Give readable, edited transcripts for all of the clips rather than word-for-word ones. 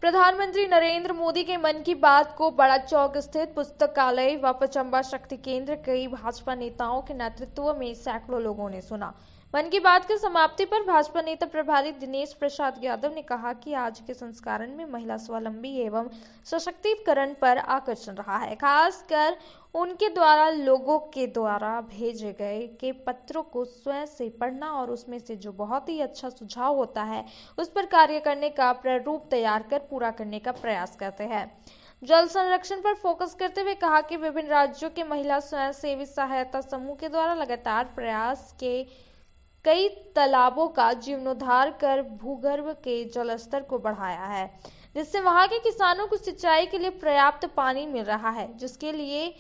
प्रधानमंत्री नरेंद्र मोदी के मन की बात को बड़ा चौक स्थित पुस्तकालय व पचम्बा शक्ति केंद्र कई भाजपा नेताओं के नेतृत्व में सैकड़ों लोगों ने सुना। मन की बात की समाप्ति पर भाजपा नेता प्रभारी दिनेश प्रसाद यादव ने कहा कि आज के संस्करण में महिला स्वावलंबी एवं सशक्तिकरण पर आकर्षण रहा है। खासकर उनके द्वारा लोगों के द्वारा भेजे गए के पत्रों को स्वयं से पढ़ना और उसमें से जो बहुत ही अच्छा सुझाव होता है उस पर कार्य करने का प्रारूप तैयार कर पूरा करने का प्रयास करते हैं। जल संरक्षण पर फोकस करते हुए कहा कि विभिन्न राज्यों के महिला स्वयं सेवी सहायता समूह के द्वारा लगातार प्रयास के कई तालाबों का जीर्णोद्धार कर भूगर्भ के जलस्तर को बढ़ाया है, जिससे वहां के किसानों को सिंचाई के लिए पर्याप्त पानी मिल रहा है, जिसके लिए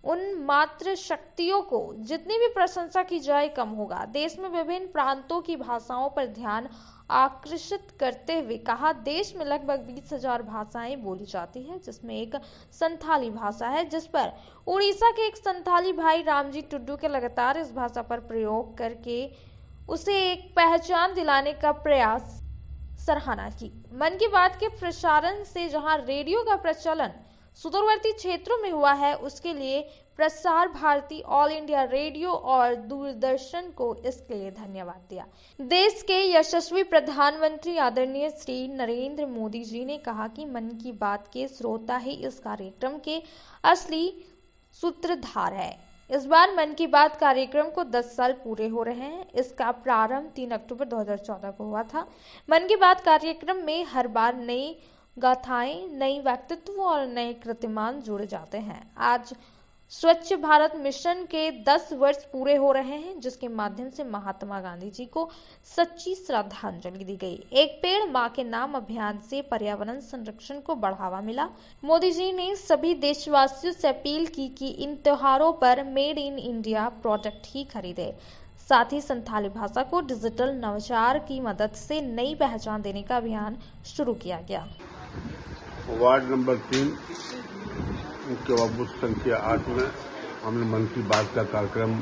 उन मातृ शक्तियों को जितनी भी प्रशंसा की जाए कम होगा। देश में विभिन्न प्रांतों की भाषाओं पर ध्यान आकर्षित करते हुए कहा, देश में लगभग 20,000 भाषाएं बोली जाती है, जिसमें एक संथाली भाषा है, जिस पर उड़ीसा के एक संथाली भाई रामजी टुड्डू के लगातार इस भाषा पर प्रयोग करके उसे एक पहचान दिलाने का प्रयास सराहना की। मन की बात के प्रसारण से जहां रेडियो का प्रचलन सुदूरवर्ती क्षेत्रों में हुआ है, उसके लिए Prasar Bharati, all India radio और दूरदर्शन को इसके लिए धन्यवाद दिया। देश के यशस्वी प्रधानमंत्री आदरणीय श्री नरेंद्र मोदी जी ने कहा कि मन की बात के श्रोता ही इस कार्यक्रम के असली सूत्रधार है। इस बार मन की बात कार्यक्रम को 10 साल पूरे हो रहे हैं। इसका प्रारंभ 3 अक्टूबर 2014 को हुआ था। मन की बात कार्यक्रम में हर बार नई गाथाएं, नई व्यक्तित्व और नए कीर्तिमान जुड़े जाते हैं। आज स्वच्छ भारत मिशन के 10 वर्ष पूरे हो रहे हैं, जिसके माध्यम से महात्मा गांधी जी को सच्ची श्रद्धांजलि दी गई। एक पेड़ मां के नाम अभियान से पर्यावरण संरक्षण को बढ़ावा मिला। मोदी जी ने सभी देशवासियों से अपील की कि इन त्योहारों पर मेड इन इंडिया प्रोडक्ट ही खरीदे। साथ ही संथाली भाषा को डिजिटल नवाचार की मदद से नई पहचान देने का अभियान शुरू किया गया। वार्ड नंबर 3 के बूथ संख्या 8 में हमने मन की बात का कार्यक्रम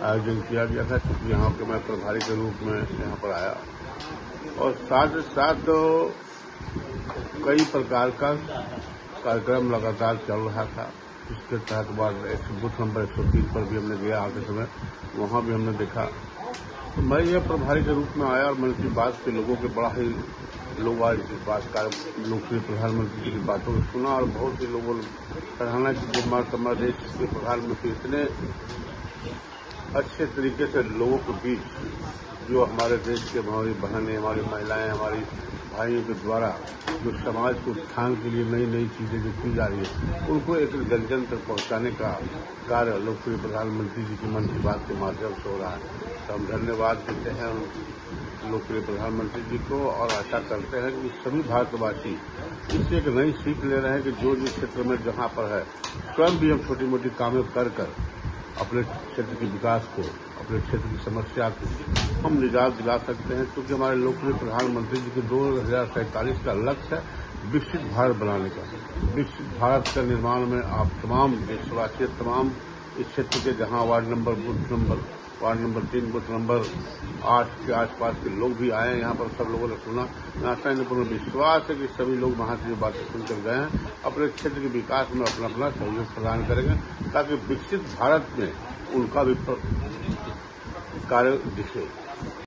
आयोजन किया गया था, क्योंकि यहाँ के मैं प्रभारी के रूप में यहाँ पर आया और साथ ही साथ कई प्रकार का कार्यक्रम लगातार चल रहा था। इसके तहत बूथ नंबर 103 पर भी हमने गया, आते समय वहाँ भी हमने देखा। तो मैं ये प्रभारी के रूप में आया और मन की बात के लोगों के बड़ा ही लोग आज लोकप्रिय प्रधानमंत्री जी की बातों को सुना और बहुत से लोगों ने सराहना की कि हमारे देश के प्रधानमंत्री इतने अच्छे तरीके से लोगों के बीच जो हमारे देश के हमारी बहनें, हमारी महिलाएं, हमारी भाइयों के द्वारा जो समाज को उत्थान के लिए नई नई चीजें जो की जा रही है उनको एक जन जन तक पहुंचाने का कार्य लोकप्रिय प्रधानमंत्री जी की मन की बात के माध्यम से हो रहा है। तो हम धन्यवाद देते हैं लोकप्रिय प्रधानमंत्री जी को और आशा करते हैं कि सभी भारतवासी इससे एक नई सीख ले रहे हैं कि जो जिस क्षेत्र में जहां पर है स्वयं भी हम छोटी मोटी कामें कर अपने क्षेत्र के विकास को, अपने क्षेत्र की समस्या को हम निजात दिला सकते हैं, क्योंकि हमारे लोकप्रिय प्रधानमंत्री जी के 2047 का लक्ष्य है विकसित भारत बनाने का। विकसित भारत का निर्माण में आप तमाम देशवासी, तमाम इस क्षेत्र के जहां वार्ड नंबर 3 बूथ नंबर 8 के आसपास के लोग भी आए हैं, यहाँ पर सब लोगों ने सुना। मैं आशा पूर्ण विश्वास है कि सभी लोग वहां से जो बातें सुनकर गए हैं अपने क्षेत्र के विकास में अपना अपना सहयोग प्रदान करेंगे, ताकि विकसित भारत में उनका भी कार्य दिखे।